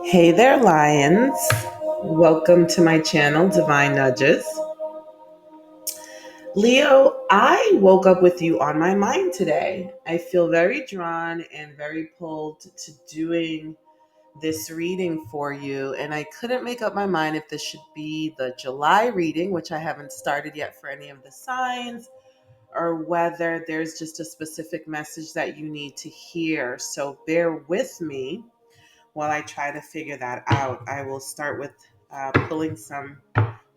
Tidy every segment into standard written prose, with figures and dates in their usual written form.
Hey there, lions. Welcome to my channel, Divine Nudges. Leo, I woke up with you on my mind today. I feel very drawn and very pulled to doing this reading for you, and I couldn't make up my mind if this should be the July reading, which I haven't started yet for any of the signs, or whether there's just a specific message that you need to hear. So bear with me while I try to figure that out. I will start with pulling some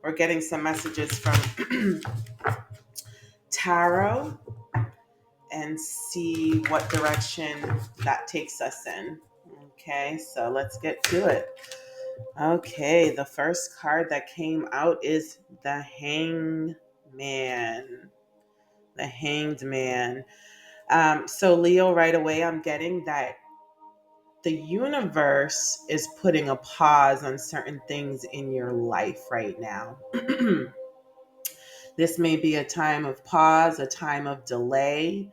or getting some messages from tarot and see what direction that takes us in. Okay, so let's get to it. Okay, the first card that came out is the Hanged Man. The Hanged Man. So, Leo, right away, I'm getting that the universe is putting a pause on certain things in your life right now. This may be a time of pause, a time of delay,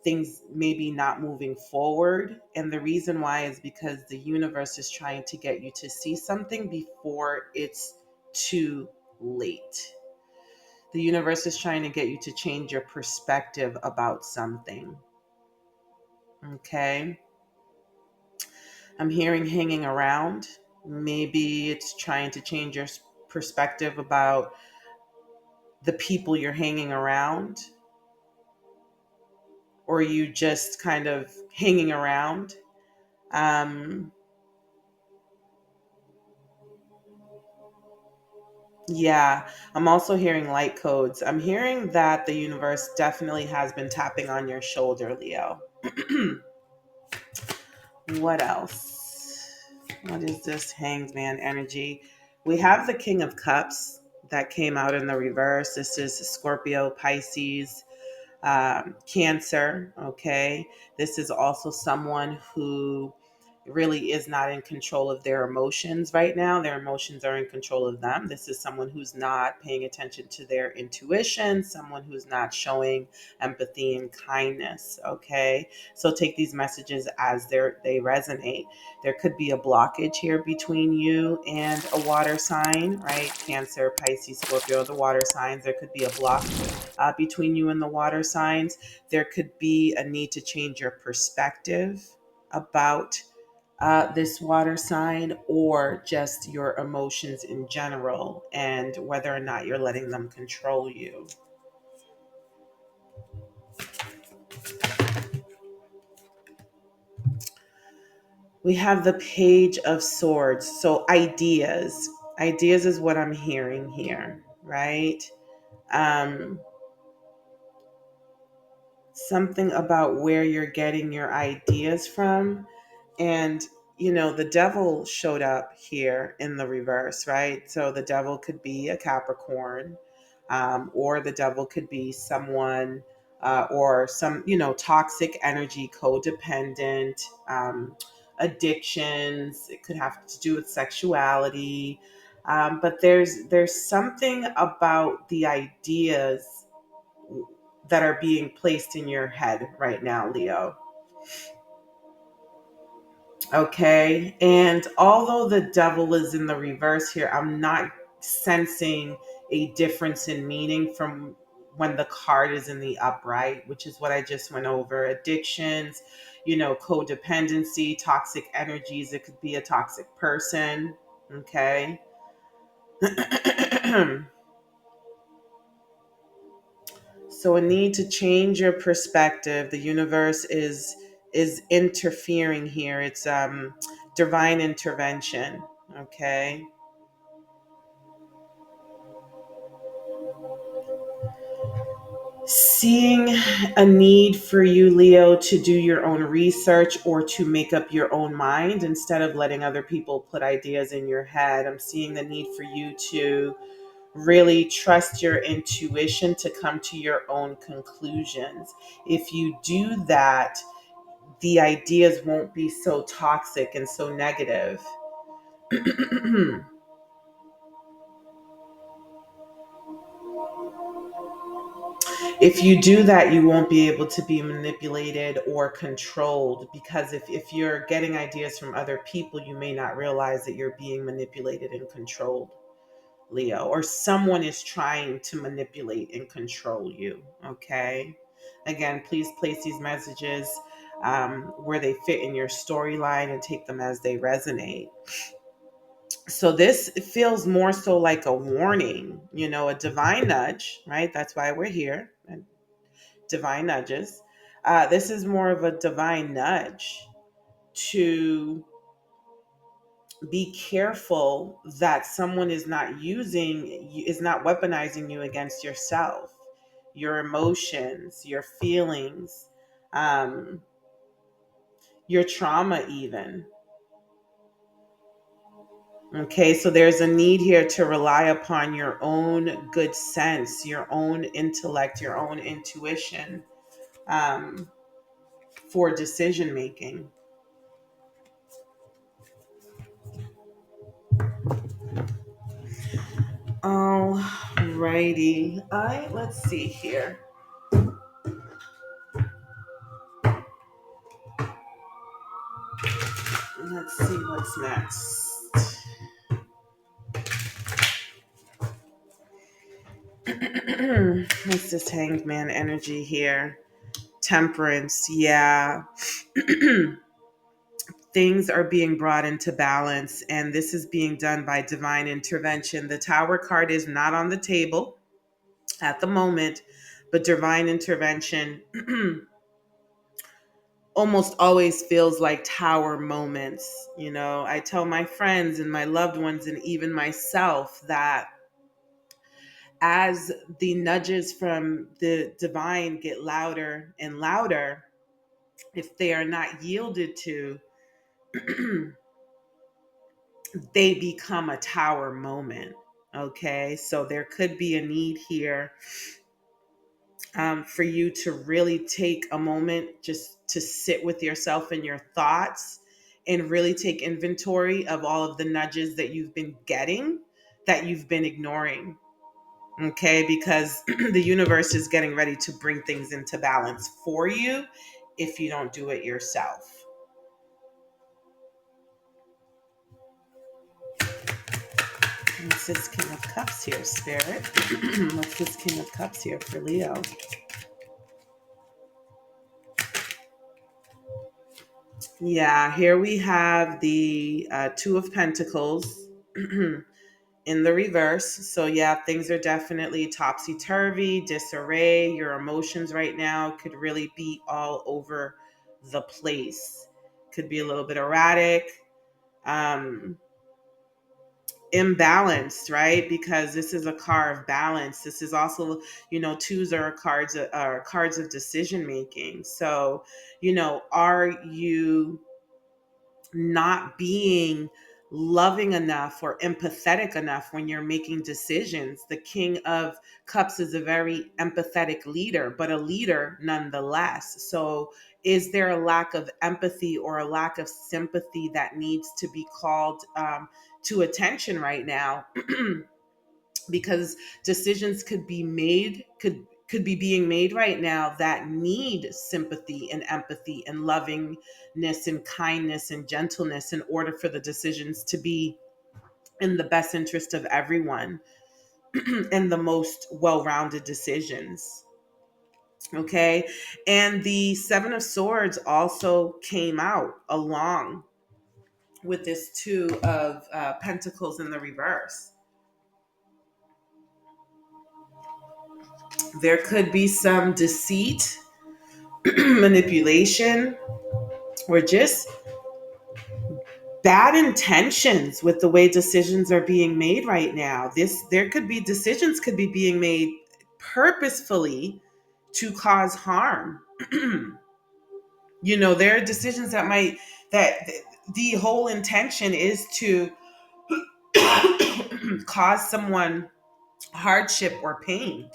things maybe not moving forward. And the reason why is because the universe is trying to get you to see something before it's too late. The universe is trying to get you to change your perspective about something. Okay. I'm hearing hanging around. Maybe it's trying to change your perspective about the people you're hanging around, or you just kind of hanging around. Um, yeah, I'm also hearing light codes. I'm hearing that the universe definitely has been tapping on your shoulder, Leo. What else? What is this Hanged Man energy? We have the King of Cups that came out in the reverse. This is Scorpio, Pisces, Cancer. Okay. This is also someone who really is not in control of their emotions right now. Their emotions are in control of them. This is someone who's not paying attention to their intuition, someone who's not showing empathy and kindness. Okay. So take these messages as they resonate. There could be a blockage here between you and a water sign, right? Cancer, Pisces, Scorpio, the water signs. There could be a block between you and the water signs. There could be a need to change your perspective about this water sign, or just your emotions in general, and whether or not you're letting them control you. We have the Page of Swords. So ideas is what I'm hearing here, right? Um, Something about where you're getting your ideas from. And, the devil showed up here in the reverse, right? So the devil could be a Capricorn, or the devil could be someone, or some, toxic energy, codependent, addictions. It could have to do with sexuality. But there's something about the ideas that are being placed in your head right now, Leo. Okay. And although the devil is in the reverse here, I'm not sensing a difference in meaning from when the card is in the upright, which is what I just went over. Addictions, codependency, toxic energies. It could be a toxic person. Okay. So a need to change your perspective. The universe is interfering here. It's divine intervention. Okay. Seeing a need for you, Leo, to do your own research or to make up your own mind instead of letting other people put ideas in your head. I'm seeing the need for you to really trust your intuition to come to your own conclusions. If you do that, the ideas won't be so toxic and so negative. If you do that, you won't be able to be manipulated or controlled, because if you're getting ideas from other people, you may not realize that you're being manipulated and controlled, Leo, or someone is trying to manipulate and control you. Okay. Again, please place these messages where they fit in your storyline and take them as they resonate. So this feels more so like a warning, a divine nudge, right? That's why we're here. And divine nudges. This is more of a divine nudge to be careful that someone is not weaponizing you against yourself, your emotions, your feelings, um, your trauma, even. Okay, so there's a need here to rely upon your own good sense, your own intellect, your own intuition um, for decision making. Alrighty. Let's see here. Let's see what's next. It's this hanged man energy here. Temperance, yeah. Things are being brought into balance, and this is being done by divine intervention. The Tower card is not on the table at the moment, but divine intervention almost always feels like tower moments. I tell my friends and my loved ones and even myself that as the nudges from the divine get louder and louder, if they are not yielded to, they become a tower moment. Okay, so there could be a need here for you to really take a moment just to sit with yourself and your thoughts and really take inventory of all of the nudges that you've been getting that you've been ignoring. Okay, because the universe is getting ready to bring things into balance for you if you don't do it yourself. What's this King of Cups here, Spirit? What's this King of Cups here for Leo? Yeah, here we have the Two of Pentacles in the reverse. So, yeah, things are definitely topsy turvy, disarray. Your emotions right now could really be all over the place. Could be a little bit erratic, um, imbalanced, right? Because this is a card of balance. This is also, twos are cards of decision making. So, are you not being loving enough or empathetic enough when you're making decisions? The King of Cups is a very empathetic leader, but a leader nonetheless. So, is there a lack of empathy or a lack of sympathy that needs to be called to attention right now? Because decisions could be being made right now that need sympathy and empathy and lovingness and kindness and gentleness in order for the decisions to be in the best interest of everyone and the most well-rounded decisions. Okay, and the Seven of Swords also came out along with this Two of Pentacles in the reverse. There could be some deceit, manipulation, or just bad intentions with the way decisions are being made right now. There could be decisions could be being made purposefully to cause harm. There are decisions that the whole intention is to cause someone hardship or pain.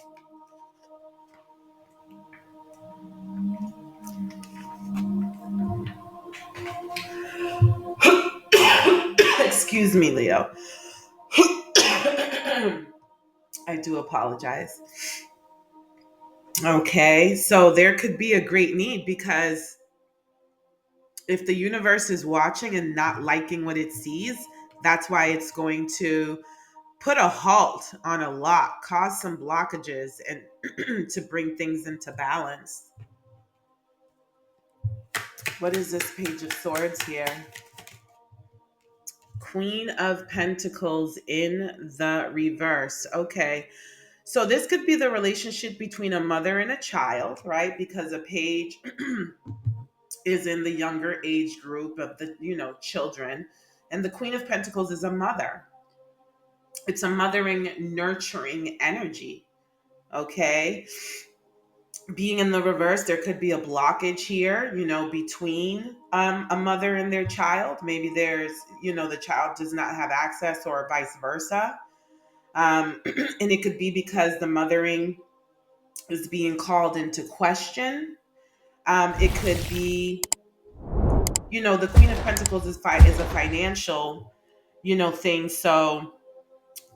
Excuse me, Leo. I do apologize. Okay, so there could be a great need because if the universe is watching and not liking what it sees, that's why it's going to put a halt on a lot, cause some blockages, and to bring things into balance. What is this Page of Swords here? Queen of Pentacles in the reverse. Okay. So this could be the relationship between a mother and a child, right? Because a page is in the younger age group of the, children. And the Queen of Pentacles is a mother. It's a mothering, nurturing energy. Okay. Being in the reverse, there could be a blockage here, between a mother and their child. Maybe there's, the child does not have access or vice versa. And it could be because the mothering is being called into question. It could be, the Queen of Pentacles is a financial, thing. So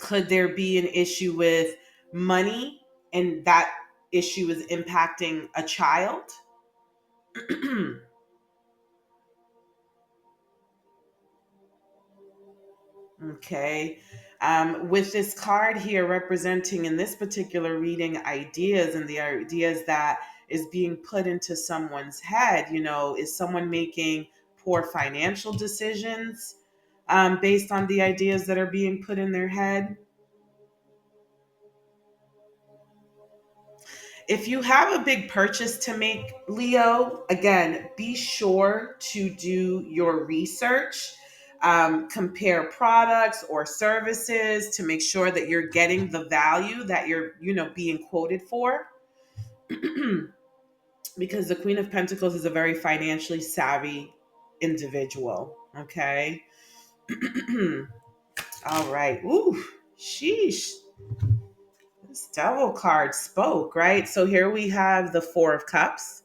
could there be an issue with money, and that issue is impacting a child? Okay. With this card here representing in this particular reading ideas and the ideas that is being put into someone's head, is someone making poor financial decisions based on the ideas that are being put in their head? If you have a big purchase to make, Leo, again, be sure to do your research. Compare products or services to make sure that you're getting the value that you're, being quoted for. Because the Queen of Pentacles is a very financially savvy individual. Okay. All right. Ooh, sheesh. This devil card spoke, right? So here we have the Four of Cups,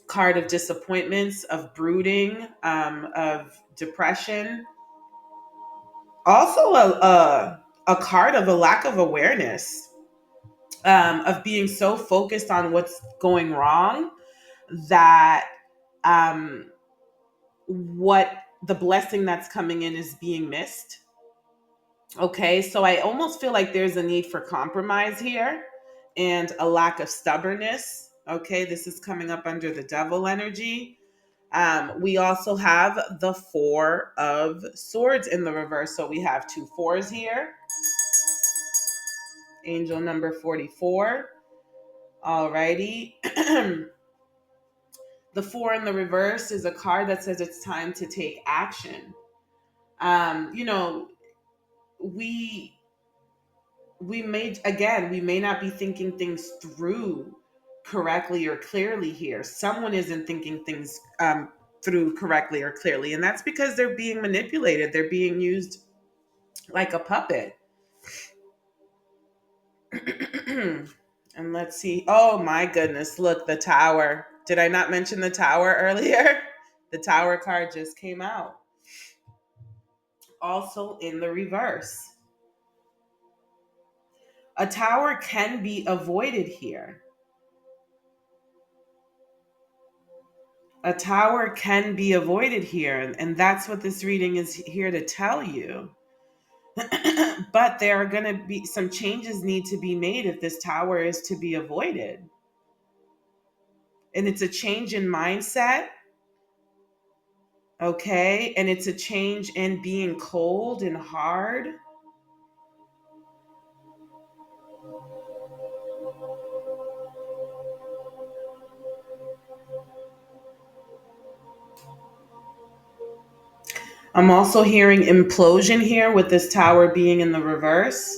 card of disappointments, of brooding, of depression. Also, a card of a lack of awareness, of being so focused on what's going wrong that um, what the blessing that's coming in is being missed. Okay, so I almost feel like there's a need for compromise here and a lack of stubbornness. Okay, this is coming up under the devil energy. We also have the Four of Swords in the reverse. So we have two fours here. Angel number 44. Alrighty. The Four in the reverse is a card that says it's time to take action. Um, you know, we we may not be thinking things through correctly or clearly here. Someone isn't thinking things through correctly or clearly, and that's because they're being manipulated. They're being used like a puppet. And let's see. Oh my goodness, look, the Tower. Did I not mention the Tower earlier? The Tower card just came out. Also in the reverse. A tower can be avoided here. A tower can be avoided here, and that's what this reading is here to tell you. But there are going to be some changes need to be made if this tower is to be avoided. And it's a change in mindset, okay? And it's a change in being cold and hard. I'm also hearing implosion here with this tower being in the reverse.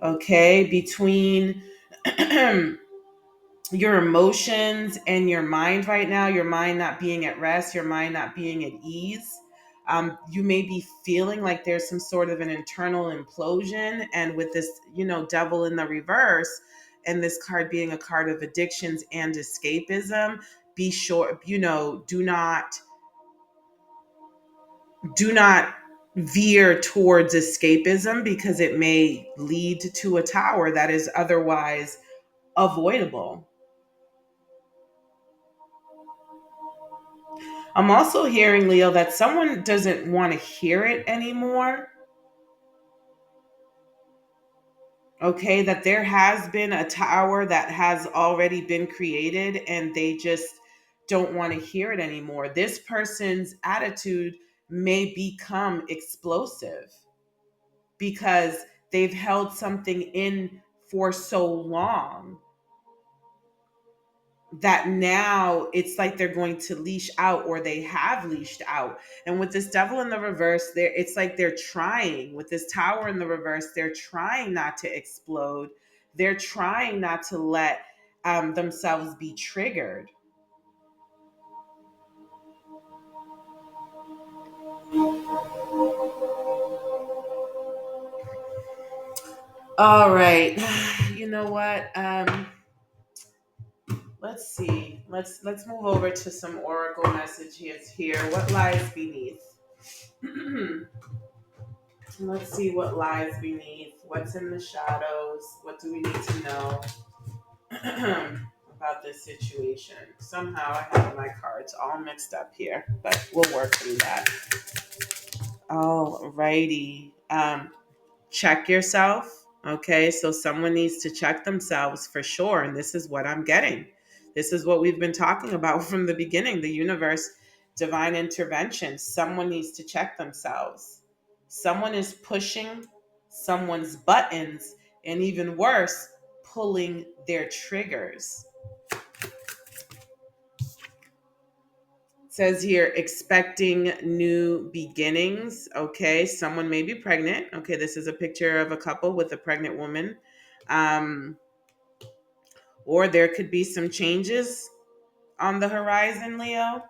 Okay, between your emotions and your mind right now, your mind not being at rest, your mind not being at ease. You may be feeling like there's some sort of an internal implosion. And with this, devil in the reverse, and this card being a card of addictions and escapism, be sure, do not veer towards escapism because it may lead to a tower that is otherwise avoidable. I'm also hearing, Leo, that someone doesn't want to hear it anymore. Okay, that there has been a tower that has already been created and they just don't want to hear it anymore. This person's attitude may become explosive because they've held something in for so long that now it's like they're going to leash out, or they have leashed out. And with this devil in the reverse, there it's like they're trying, with this tower in the reverse, they're trying not to explode. They're trying not to let themselves be triggered. All right. You know what? Let's see. Let's move over to some oracle messages here. What lies beneath? Let's see what lies beneath. What's in the shadows? What do we need to know about this situation? Somehow I have my cards all mixed up here, but we'll work through that. All righty. Check yourself. Okay, so someone needs to check themselves for sure. And this is what I'm getting. This is what we've been talking about from the beginning, the universe, divine intervention. Someone needs to check themselves. Someone is pushing someone's buttons, and even worse, pulling their triggers. Says here, expecting new beginnings. Okay, someone may be pregnant. Okay, this is a picture of a couple with a pregnant woman. Um, or there could be some changes on the horizon, Leo.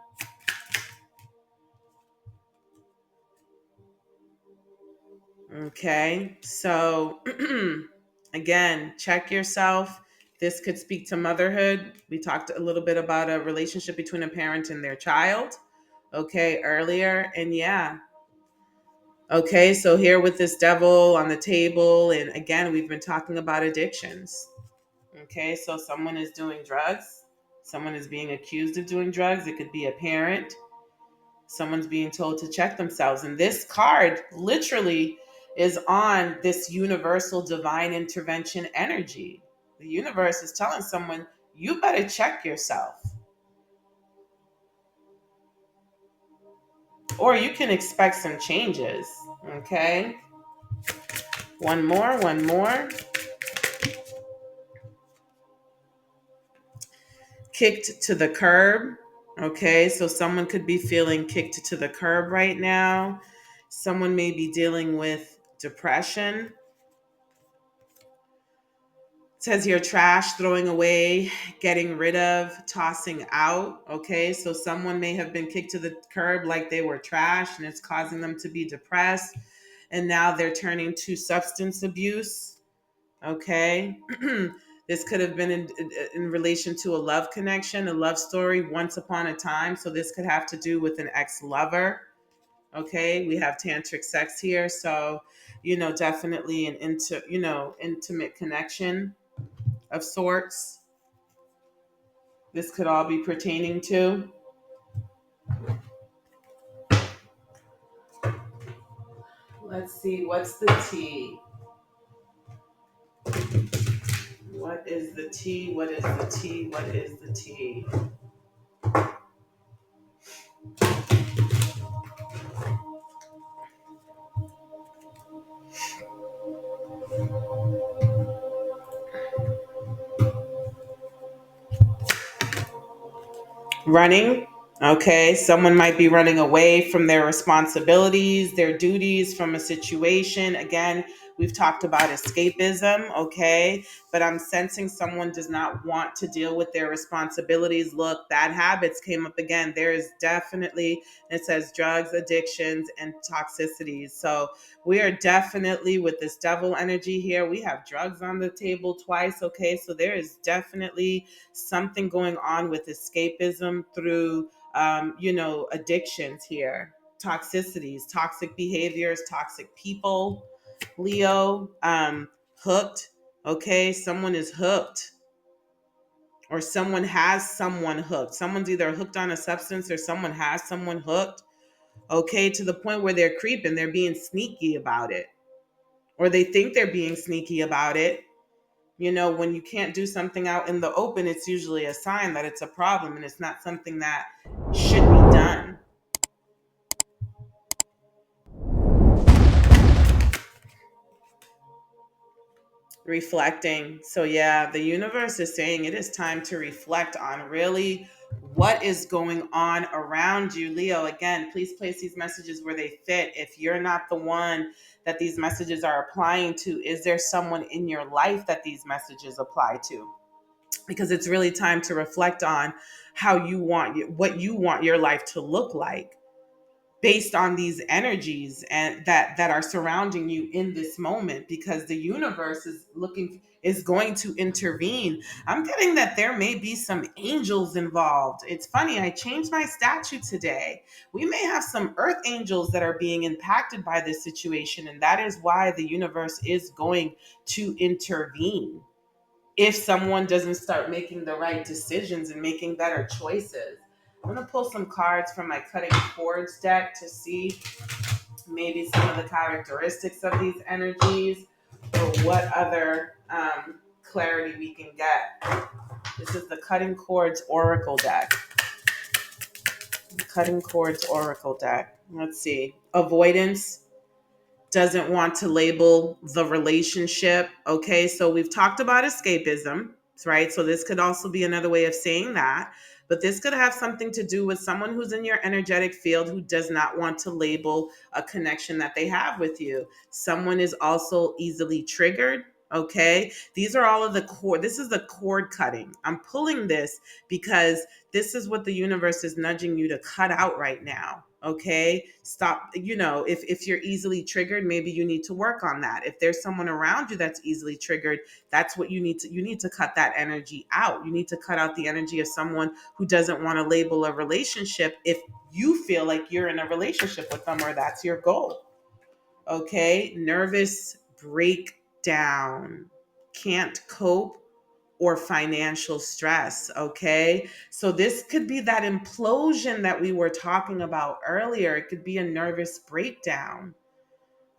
Okay, so again, check yourself. This could speak to motherhood. We talked a little bit about a relationship between a parent and their child, okay, earlier. And yeah, okay, so here with this devil on the table, and again, we've been talking about addictions. Okay, so someone is doing drugs, someone is being accused of doing drugs. It could be a parent, someone's being told to check themselves. And this card literally is on this universal divine intervention energy. The universe is telling someone, you better check yourself, or you can expect some changes. Okay, one more, one more. Kicked to the curb. Okay, so someone could be feeling kicked to the curb right now. Someone may be dealing with depression. It says here trash, throwing away, getting rid of, tossing out. Okay, so someone may have been kicked to the curb like they were trash and it's causing them to be depressed. And now they're turning to substance abuse. Okay. This could have been in relation to a love connection, a love story once upon a time. So this could have to do with an ex-lover. Okay. We have tantric sex here. So, definitely an intimate connection of sorts. This could all be pertaining to. Let's see. What's the T? What is the T? What is the T? What is the T? Running. Okay, someone might be running away from their responsibilities, their duties, from a situation. Again, we've talked about escapism, okay, but I'm sensing someone does not want to deal with their responsibilities. Look, bad habits came up again. There is definitely, it says drugs, addictions, and toxicities. So we are definitely with this devil energy here. We have drugs on the table twice, okay, so there is definitely something going on with escapism through addictions here, toxicities, toxic behaviors, toxic people. Leo, hooked. Okay, someone is hooked. or someone has someone hooked. Someone's either hooked on a substance or someone has someone hooked, okay, to the point where they're creeping, they're being sneaky about it, or they think they're being sneaky about it. You know, when you can't do something out in the open, it's usually a sign that it's a problem and it's not something that should be done. Reflecting. So, yeah, the universe is saying it is time to reflect on really what is going on around you. Leo, again, please place these messages where they fit. If you're not the one that these messages are applying to, is there someone in your life that these messages apply to? Because it's really time to reflect on how you want what you want your life to look like based on these energies and that are surrounding you in this moment, because the universe is going to intervene. I'm getting that there may be some angels involved. It's funny, I changed my statue today. We may have some earth angels that are being impacted by this situation, and that is why the universe is going to intervene if someone doesn't start making the right decisions and making better choices. I'm going to pull some cards from my Cutting Chords deck to see maybe some of the characteristics of these energies, or what other clarity we can get. This is the Cutting Chords Oracle deck. Cutting Chords Oracle deck. Let's see. Avoidance, doesn't want to label the relationship. Okay, so we've talked about escapism, right? So this could also be another way of saying that. But this could have something to do with someone who's in your energetic field who does not want to label a connection that they have with you. Someone is also easily triggered. Okay, these are all of the cord. This is the cord cutting. I'm pulling this because this is what the universe is nudging you to cut out right now. Okay, stop. If you're easily triggered, maybe you need to work on that. If there's someone around you that's easily triggered, that's what you need to cut that energy out. You need to cut out the energy of someone who doesn't want to label a relationship if you feel like you're in a relationship with them or that's your goal. Okay, nervous breakdown, can't cope, or financial stress. Okay. So this could be that implosion that we were talking about earlier. It could be a nervous breakdown.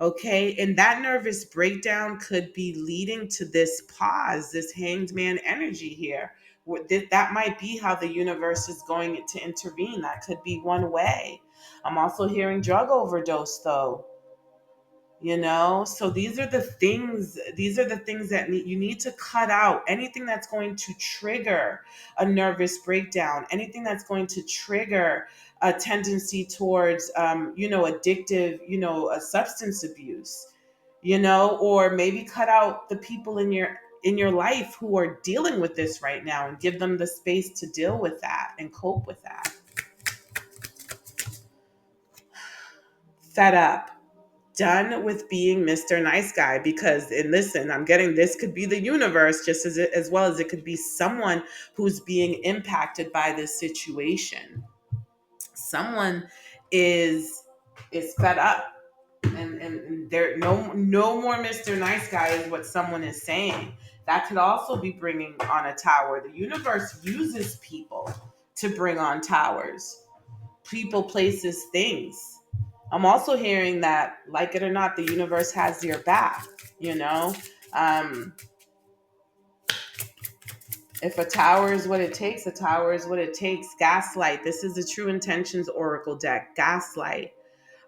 Okay. And that nervous breakdown could be leading to this pause, this hanged man energy here. That might be how the universe is going to intervene. That could be one way. I'm also hearing drug overdose though. So these are the things that you need to cut out. Anything that's going to trigger a nervous breakdown, anything that's going to trigger a tendency towards addictive, a substance abuse, or maybe cut out the people in your life who are dealing with this right now and give them the space to deal with that and cope with that. Fed up, done with being Mr. Nice Guy. Because, and listen, I'm getting this could be the universe just as well as it could be someone who's being impacted by this situation. Someone is fed up, and there no more Mr. Nice Guy is what someone is saying. That could also be bringing on a tower. The universe uses people to bring on towers, people, places, things. I'm also hearing that, like it or not, the universe has your back. You know, um, if a tower is what it takes, a tower is what it takes. Gaslight. This is the True Intentions Oracle deck. Gaslight.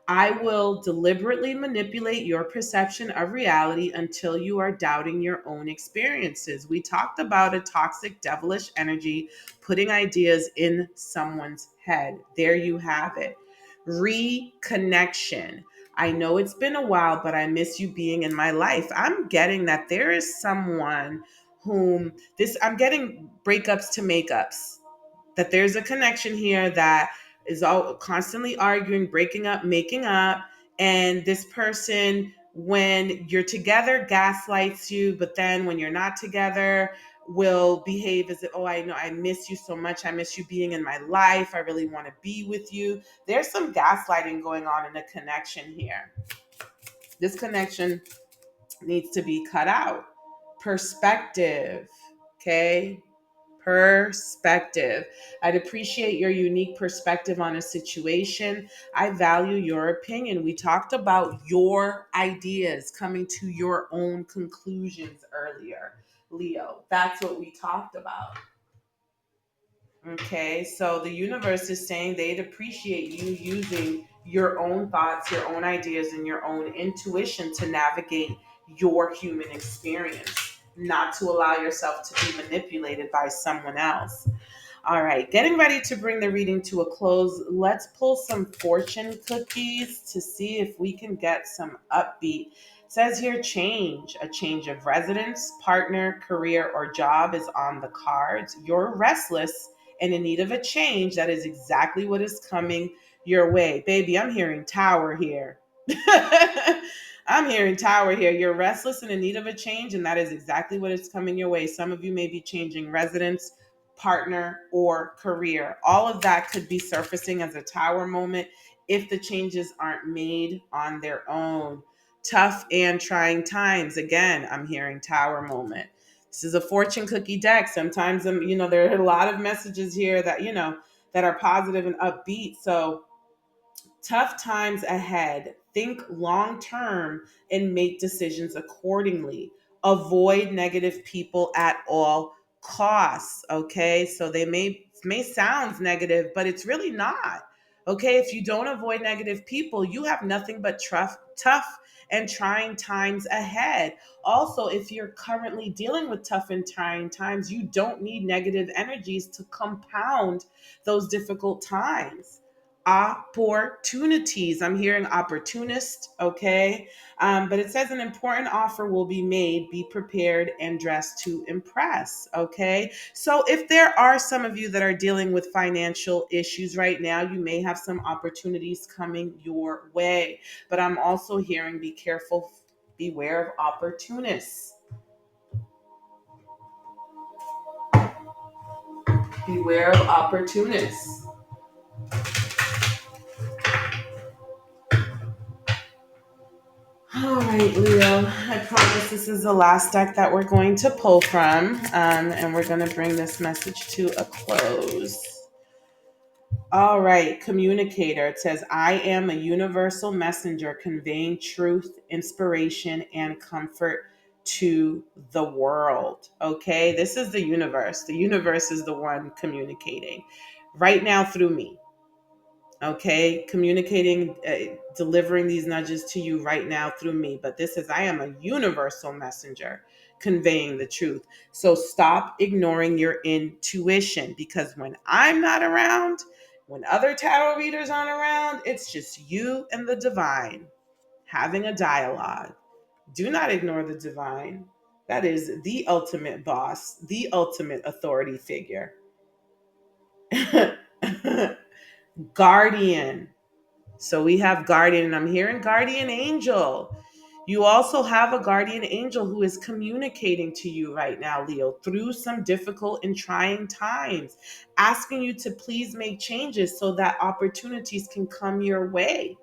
I will deliberately manipulate your perception of reality until you are doubting your own experiences. We talked about a toxic, devilish energy putting ideas in someone's head. There you have it. Reconnection. I know it's been a while, but I miss you being in my life. I'm getting that there is someone I'm getting breakups to makeups, that there's a connection here that is all constantly arguing, breaking up, making up. And this person, when you're together, gaslights you, but then when you're not together, will behave as if, oh, I know, I miss you so much. I miss you being in my life. I really want to be with you. There's some gaslighting going on in a connection here. This connection needs to be cut out. Perspective. Okay. Perspective. I'd appreciate your unique perspective on a situation. I value your opinion. We talked about your ideas, coming to your own conclusions earlier, Leo. That's what we talked about. Okay, so the universe is saying they'd appreciate you using your own thoughts, your own ideas, and your own intuition to navigate your human experience, not to allow yourself to be manipulated by someone else. All right, getting ready to bring the reading to a close. Let's pull some fortune cookies to see if we can get some upbeat. It says here change, a change of residence, partner, career, or job is on the cards. You're restless and in need of a change. That is exactly what is coming your way. Baby, I'm hearing tower here. I'm hearing tower here. You're restless and in need of a change, and that is exactly what is coming your way. Some of you may be changing residence, partner, or career. All of that could be surfacing as a tower moment if the changes aren't made on their own. Tough and trying times. Again, I'm hearing tower moment. This is a fortune cookie deck. Sometimes, there are a lot of messages here that, that are positive and upbeat. So tough times ahead. Think long term and make decisions accordingly. Avoid negative people at all costs. Okay. So they may sound negative, but it's really not. Okay. If you don't avoid negative people, you have nothing but tough and trying times ahead. Also, if you're currently dealing with tough and trying times, you don't need negative energies to compound those difficult times. Opportunities. I'm hearing opportunist, okay? But it says an important offer will be made. Be prepared and dress to impress, okay? So if there are some of you that are dealing with financial issues right now, you may have some opportunities coming your way. But I'm also hearing be careful, beware of opportunists. Beware of opportunists. All right, Leo. I promise this is the last deck that we're going to pull from, and we're going to bring this message to a close. All right, communicator. It says, I am a universal messenger conveying truth, inspiration, and comfort to the world. Okay, this is the universe. The universe is the one communicating right now through me. Okay, communicating, delivering these nudges to you right now through me. But this is, I am a universal messenger conveying the truth. So stop ignoring your intuition, because when I'm not around, when other tarot readers aren't around, it's just you and the divine having a dialogue. Do not ignore the divine. That is the ultimate boss, the ultimate authority figure. Guardian. So we have guardian, and I'm hearing guardian angel. You also have a guardian angel who is communicating to you right now, Leo, through some difficult and trying times, asking you to please make changes so that opportunities can come your way.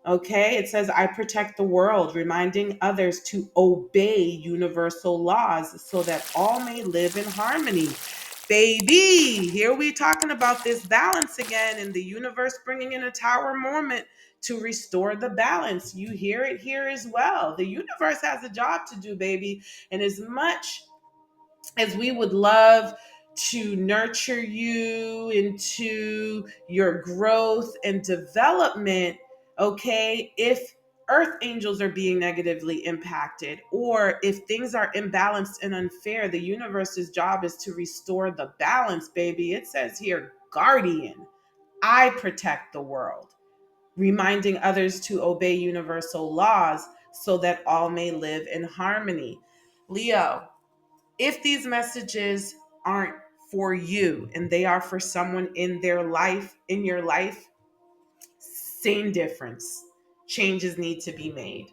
Okay, it says, I protect the world, reminding others to obey universal laws so that all may live in harmony. Baby, here we talking about this balance again, and the universe bringing in a tower moment to restore the balance. You hear it here as well. The universe has a job to do, baby. And as much as we would love to nurture you into your growth and development, okay, if earth angels are being negatively impacted, or if things are imbalanced and unfair, the universe's job is to restore the balance, baby. It says here, guardian, I protect the world, reminding others to obey universal laws so that all may live in harmony. Leo, if these messages aren't for you and they are for someone in their life, in your life, same difference. Changes need to be made.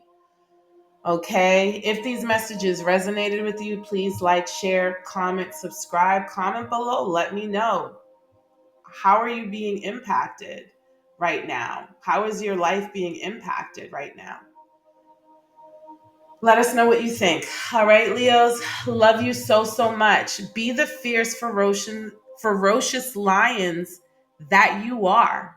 Okay. If these messages resonated with you, please like, share, comment, subscribe, comment below. Let me know. How are you being impacted right now? How is your life being impacted right now? Let us know what you think. All right, Leos, love you so, so much. Be the fierce, ferocious lions that you are.